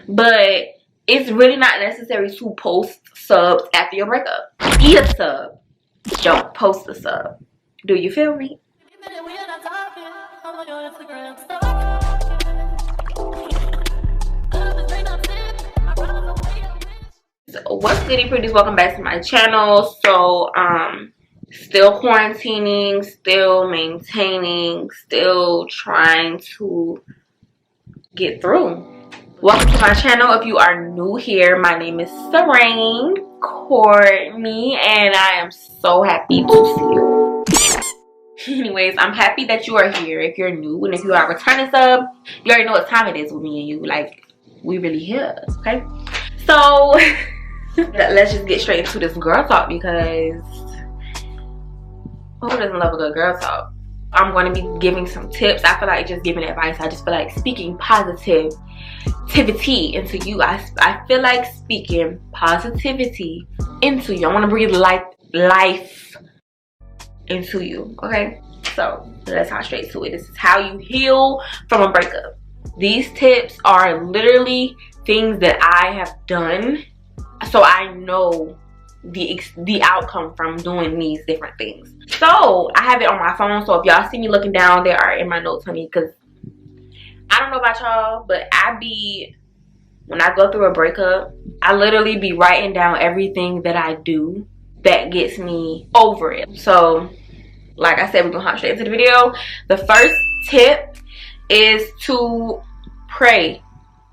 but it's really not necessary to post subs after your breakup. Eat a sub, don't post a sub. Do you feel me? So what's goody pretties? Welcome back to my channel. So still quarantining, still maintaining, still trying to get through. Welcome to my channel. If you are new here, my name is Serene Courtney and I am so happy to see you. Anyways, I'm happy that you are here if you're new, and if you are a returning sub, you already know what time it is with me and you. Like, we really here, okay? So let's just get straight into this girl talk, because who doesn't love a good girl talk? I'm going to be giving some tips. I feel like just giving advice. I just feel like speaking positivity into you. I feel like speaking positivity into you. I want to breathe life into you, okay? So let's hop straight to it. This is how you heal from a breakup. These tips are literally things that I have done, so I know the outcome from doing these different things. So I have it on my phone, so if y'all see me looking down, they are in my notes, honey, because I don't know about y'all, but when I go through a breakup, I literally be writing down everything that I do that gets me over it. So like I said, we're gonna hop straight into the video. The first tip is to pray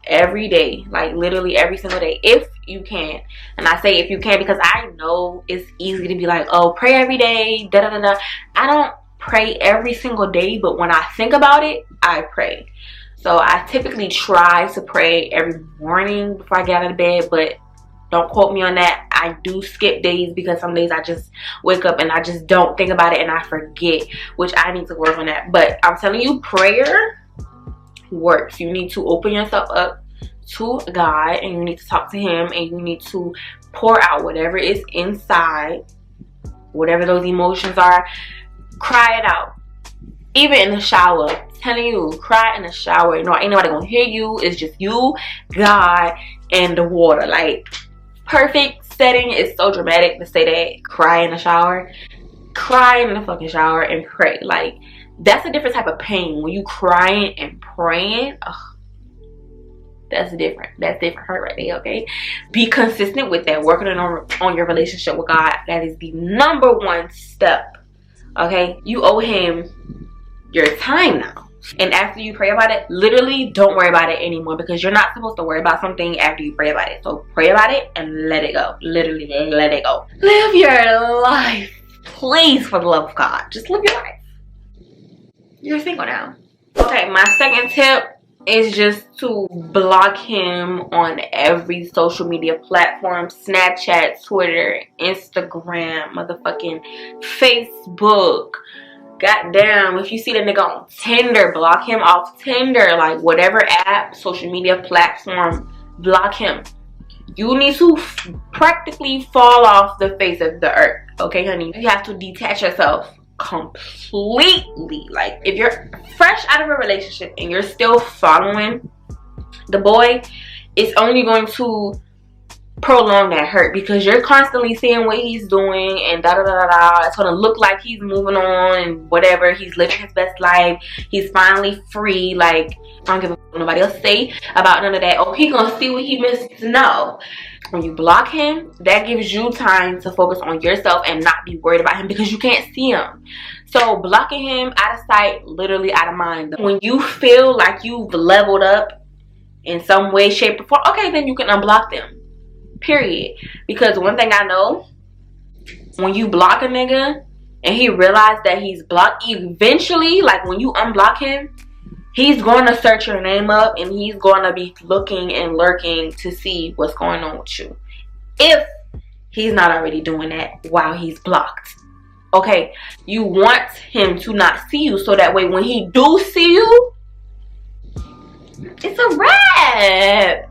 every day, like literally every single day, if you can. And I say if you can because I know it's easy to be like, oh, pray every day, da da da da. I don't pray every single day, but when I think about it, I pray. So I typically try to pray every morning before I get out of bed, but don't quote me on that. I do skip days because some days I just wake up and I just don't think about it and I forget, which I need to work on that. But I'm telling you, prayer works. You need to open yourself up to God, and you need to talk to him, and you need to pour out whatever is inside, whatever those emotions are. Cry it out, even in the shower. I'm telling you, cry in the shower. You know, ain't nobody gonna hear you. It's just you, God, and the water. Like, perfect setting. Is so dramatic to say that. Cry in the shower. Cry in the fucking shower and pray. Like, that's a different type of pain. When you crying and praying, ugh, that's different. That's different hurt right there, okay? Be consistent with that. Working on your relationship with God. That is the #1 step, okay? You owe him your time now. And after you pray about it, literally don't worry about it anymore, because you're not supposed to worry about something after you pray about it. So pray about it and let it go. Literally let it go. Live your life. Please, for the love of God, just live your life. You're single now. Okay, my second tip is just to block him on every social media platform. Snapchat, Twitter, Instagram, motherfucking Facebook. Goddamn, if you see the nigga on Tinder, block him off Tinder. Like, whatever app, social media platform, block him. You need to practically fall off the face of the earth, okay, honey? You have to detach yourself completely. Like, if you're fresh out of a relationship and you're still following the boy, it's only going to prolong that hurt, because you're constantly seeing what he's doing and da da da da. It's gonna look like he's moving on and whatever, he's living his best life, he's finally free. Like, I don't give a fuck what nobody else say about none of that. Oh, he gonna see what he missed. No. When you block him, that gives you time to focus on yourself and not be worried about him, because you can't see him. So blocking him, out of sight, literally out of mind. When you feel like you've leveled up in some way, shape, or form, okay, then you can unblock them. Period. Because one thing I know, when you block a nigga and he realizes that he's blocked, eventually, like when you unblock him, he's going to search your name up and he's going to be looking and lurking to see what's going on with you, if he's not already doing that while he's blocked. Okay, you want him to not see you, so that way when he do see you, it's a wrap.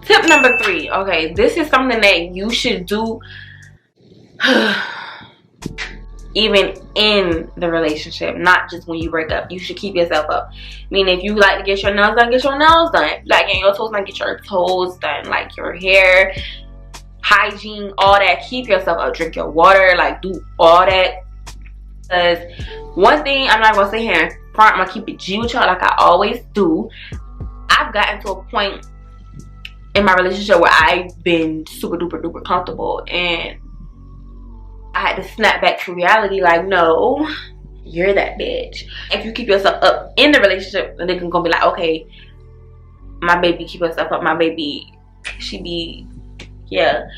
Tip #3. Okay, this is something that you should do. even in the relationship, not just when you break up. You should keep yourself up. Meaning, if you like to get your nails done, get your nails done. Like getting your toes done, get your toes done. Like your hair, hygiene, all that. Keep yourself up. Drink your water. Like do all that. Because one thing, I'm not gonna sit here in front, I'm gonna keep it G with y'all like I always do. I've gotten to a point in my relationship where I've been super duper duper comfortable, and I had to snap back to reality. Like, no, you're that bitch. If you keep yourself up in the relationship, then they're gonna be like, okay, my baby keep herself up, my baby, she be, yeah.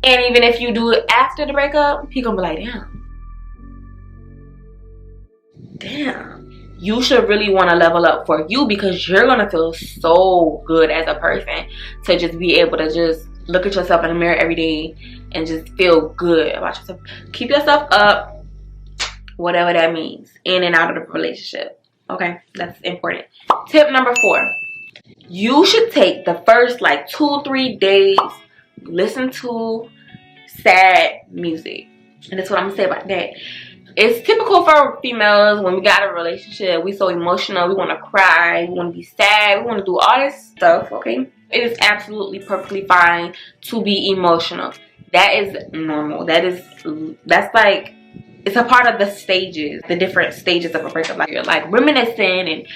And even if you do it after the breakup, he gonna be like, damn, you should really want to level up for you, because you're gonna feel so good as a person to just be able to just look at yourself in the mirror every day and just feel good about yourself. Keep yourself up, whatever that means, in and out of the relationship. Okay, that's important. Tip number 4, you should take the first like 2-3 days, listen to sad music. And that's what I'm gonna say about that. It's typical for females when we got a relationship, we so emotional, we want to cry, we want to be sad, we want to do all this stuff, okay? It is absolutely perfectly fine to be emotional. That is normal. That's like, it's a part of the stages, the different stages of a breakup. Like you're like reminiscing and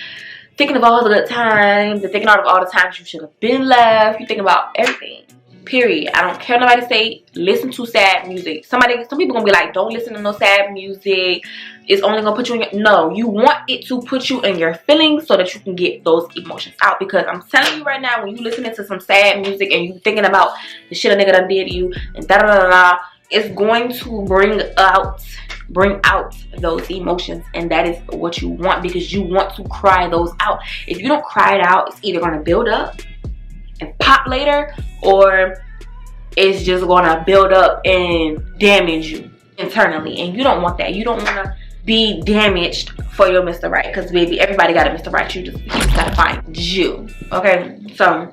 thinking of all the good times and thinking of all the times you should have been left. You think about everything. Period. I don't care nobody say listen to sad music. Some people gonna be like, don't listen to no sad music, it's only gonna put you in your, no, you want it to put you in your feelings so that you can get those emotions out. Because I'm telling you right now, when you listening to some sad music and you thinking about the shit a nigga done did to you and da da da da, it's going to bring out those emotions, and that is what you want, because you want to cry those out. If you don't cry it out, it's either gonna build up and pop later, or it's just gonna build up and damage you internally, and you don't want that. You don't want to be damaged for your Mr. Right, because baby, everybody got a Mr. Right. You just gotta find you. Okay, so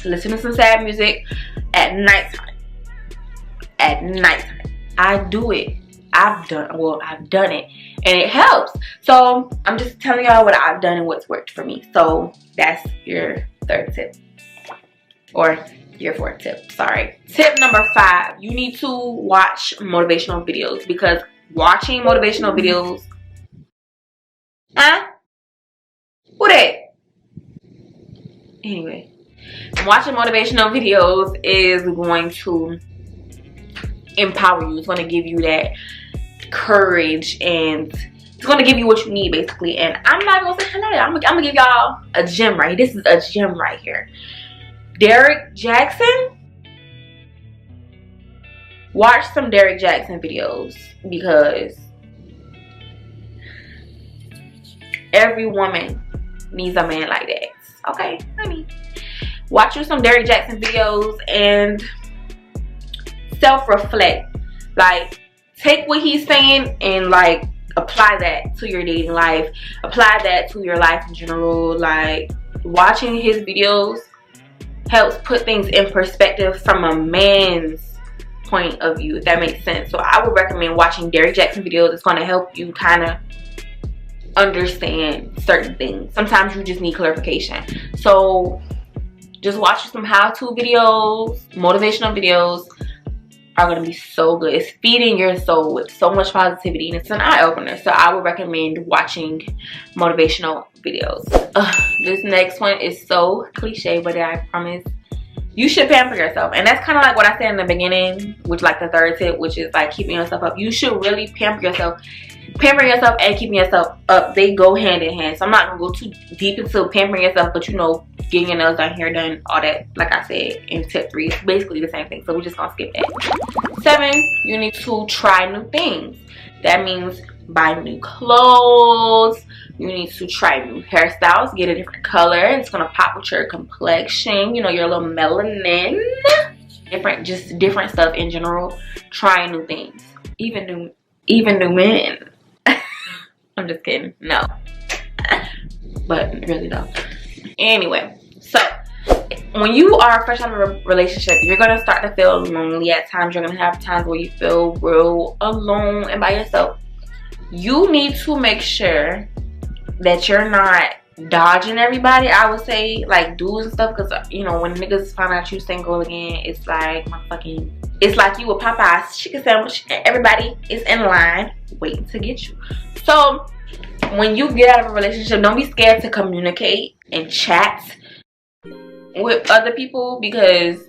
listen to some sad music at nighttime. At nighttime, I do it. I've done it, and it helps. So I'm just telling y'all what I've done and what's worked for me. So that's your 3rd tip. Or your 4th tip, sorry. Tip number 5, you need to watch motivational videos, because watching motivational videos, who that? Anyway, watching motivational videos is going to empower you. It's going to give you that courage, and it's going to give you what you need, basically. And I'm not going to say hello. I'm going to give y'all a gem right here. This is a gem right here. Derek Jackson. Watch some Derek Jackson videos, because every woman needs a man like that. Okay, honey. Watch you some Derek Jackson videos and self-reflect. Like, take what he's saying and like apply that to your dating life. Apply that to your life in general. Like, watching his videos helps put things in perspective from a man's point of view, if that makes sense. So I would recommend watching Derek Jackson videos. It's going to help you kind of understand certain things. Sometimes you just need clarification. So just watch some how-to videos. Motivational videos are going to be so good. It's feeding your soul with so much positivity, and it's an eye-opener. So I would recommend watching motivational videos. This next one is so cliche, but I promise you should pamper yourself. And that's kind of like what I said in the beginning, which like the 3rd tip, which is like keeping yourself up. You should really pamper yourself. Pampering yourself and keeping yourself up, they go hand in hand. So I'm not gonna go too deep into pampering yourself, but you know, getting your nails done, hair done, all that, like I said in tip 3, it's basically the same thing. So we're just gonna skip that. 7, you need to try new things. That means buy new clothes. You need to try new hairstyles, get a different color. It's gonna pop with your complexion, you know, your little melanin. Just different stuff in general. Trying new things. Even new men. I'm just kidding. No. But really though. Anyway, so when you are fresh out of a relationship, you're gonna start to feel lonely at times. You're gonna have times where you feel real alone and by yourself. You need to make sure that you're not dodging everybody. I would say, like, dudes and stuff, because you know, when niggas find out you single again, it's like motherfucking, it's like you a Popeye's chicken sandwich and everybody is in line waiting to get you. So when you get out of a relationship, don't be scared to communicate and chat with other people, because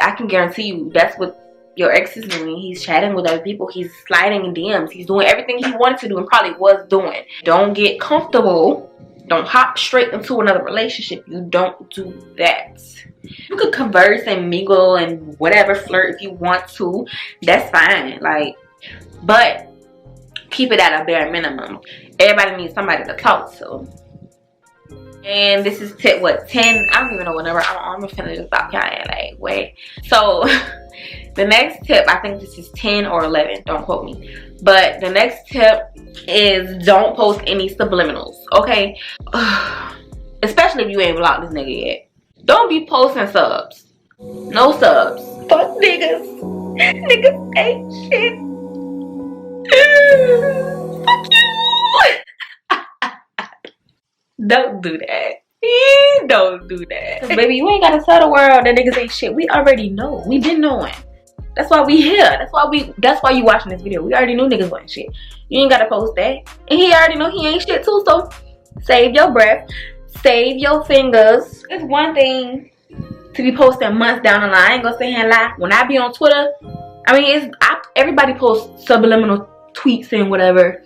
I can guarantee you that's what your ex is doing. He's chatting with other people, he's sliding in DMs, he's doing everything he wanted to do and probably was doing. Don't get comfortable. Don't hop straight into another relationship. You don't do that. You could converse and mingle and whatever, flirt if you want to. That's fine. Like, but keep it at a bare minimum. Everybody needs somebody to talk to. And this is tip what, 10? I don't even know what number. I'm finna just stop counting. Like, wait. So the next tip, I think this is 10 or 11. Don't quote me. But the next tip is don't post any subliminals, okay? Especially if you ain't blocked this nigga yet. Don't be posting subs. No subs. Fuck niggas. Niggas ain't shit. Fuck you. Don't do that. Don't do that. Baby, you ain't gotta tell the world that niggas ain't shit. We already know. We been knowing. That's why we here. That's why you watching this video. We already knew niggas wasn't shit. You ain't gotta post that. And he already know he ain't shit too, so save your breath. Save your fingers. It's one thing to be posting months down the line. I ain't gonna sit here and lie. When I be on Twitter, I mean, everybody posts subliminal tweets and whatever.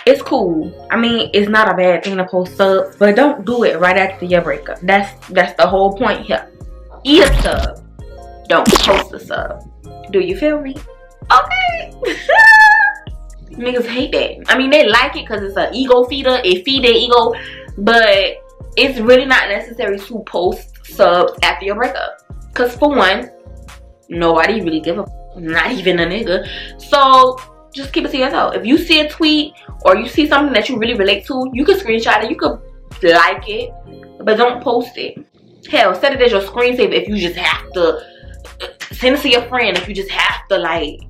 It's cool. I mean, it's not a bad thing to post subs, but don't do it right after your breakup. That's the whole point here. Eat a sub. Don't post a sub. Do you feel me? Okay. Niggas hate that. I mean, they like it because it's an ego feeder. It feed their ego, but it's really not necessary to post subs after your breakup. Because for one, nobody really give a, not even a nigga. So just keep it to yourself. If you see a tweet or you see something that you really relate to, you can screenshot it, you could like it, but don't post it. Hell, set it as your screensaver if you just have to. Send it to your friend if you just have to like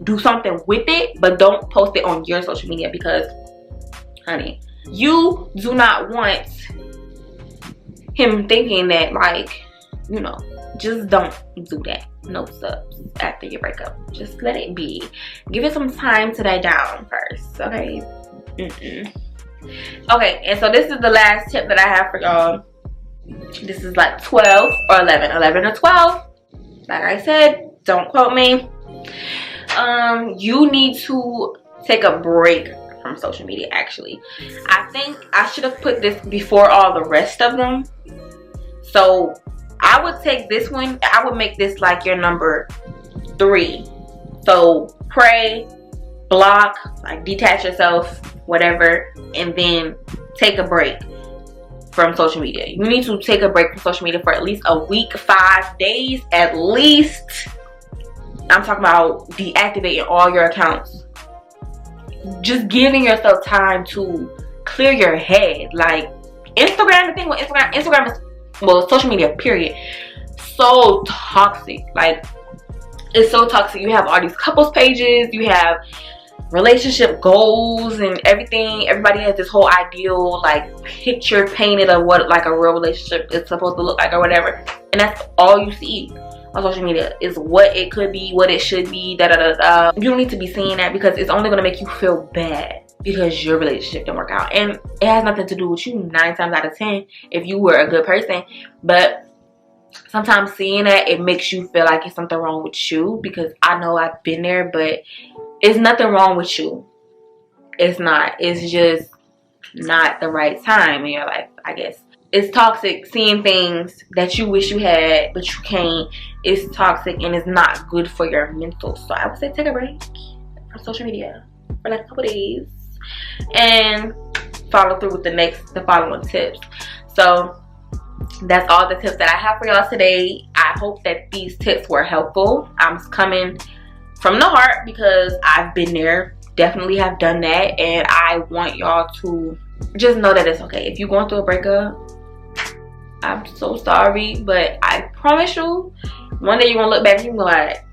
do something with it, but don't post it on your social media, because honey, you do not want him thinking that, like, you know, just don't do that. No subs after your breakup. Just let it be. Give it some time to die down first, okay? Okay, and so this is the last tip that I have for y'all. This is like 12 or 11 or 12. Like I said, don't quote me. You need to take a break from social media, actually. I think I should have put this before all the rest of them. So I would take this one, I would make this like your number 3. So pray, block, like detach yourself, whatever, and then take a break from social media. You need to take a break from social media for at least a week, 5 days at least. I'm talking about deactivating all your accounts. Just giving yourself time to clear your head. Like Instagram, the thing with Instagram is, well, social media period, so toxic. Like, it's so toxic. You have all these couples pages, you have relationship goals and everything. Everybody has this whole ideal like picture painted of what like a real relationship is supposed to look like or whatever, and that's all you see on social media is what it could be, what it should be, da da da da. You don't need to be seeing that, because it's only going to make you feel bad because your relationship didn't work out, and it has nothing to do with you 9 times out of 10 if you were a good person. But sometimes seeing that, it makes you feel like it's something wrong with you, because I know I've been there, but it's nothing wrong with you. It's not. It's just not the right time in your life, I guess. It's toxic seeing things that you wish you had, but you can't. It's toxic and it's not good for your mental. So I would say take a break from social media for like a couple days and follow through with the following tips. So that's all the tips that I have for y'all today. I hope that these tips were helpful. I'm coming from the heart because I've been there, definitely have done that, and I want y'all to just know that it's okay. If you're going through a breakup, I'm so sorry, but I promise you, one day you're gonna look back and you're gonna be like,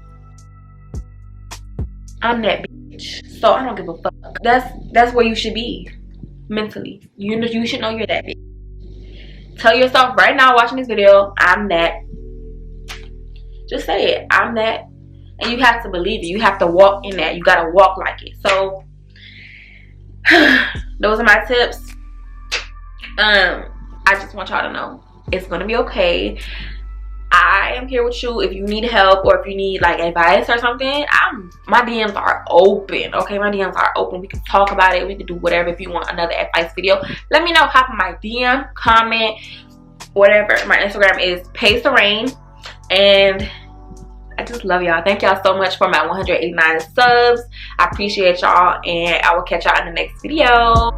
I'm that bitch. So I don't give a fuck. That's where you should be mentally. You should know you're that bitch. Tell yourself right now watching this video, I'm that. Just say it, I'm that. And you have to believe it. You have to walk in that. You gotta walk like it. So those are my tips. I just want y'all to know it's gonna be okay. I am here with you if you need help or if you need like advice or something. My DMs are open. Okay, my DMs are open. We can talk about it. We can do whatever. If you want another advice video, let me know. Hop in my DM, comment, whatever. My Instagram is PaySerene, and I just love y'all. Thank y'all so much for my 189 subs. I appreciate y'all, and I will catch y'all in the next video.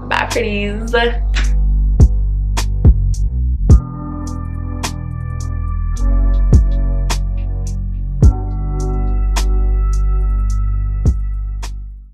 Bye, pretties.